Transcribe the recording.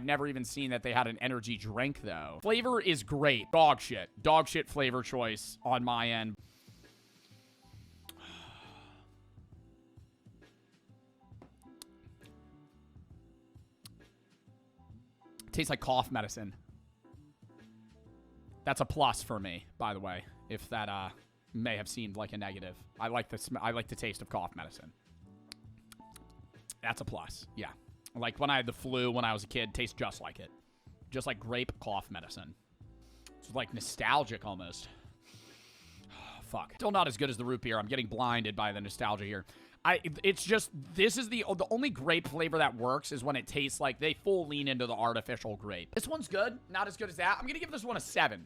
never even seen that they had an energy drink, though. Flavor is great. Dog shit. Dog shit flavor choice on my end. Tastes like cough medicine. That's a plus for me, by the way, if that may have seemed like a negative. I like the taste of cough medicine. That's a plus. Yeah. Like when I had the flu when I was a kid, tastes just like it. Just like grape cough medicine. It's like nostalgic almost. Fuck. Still not as good as the root beer. I'm getting blinded by the nostalgia here. It's just, this is the only grape flavor that works is when it tastes like they full lean into the artificial grape. This one's good. Not as good as that. I'm going to give this one a 7.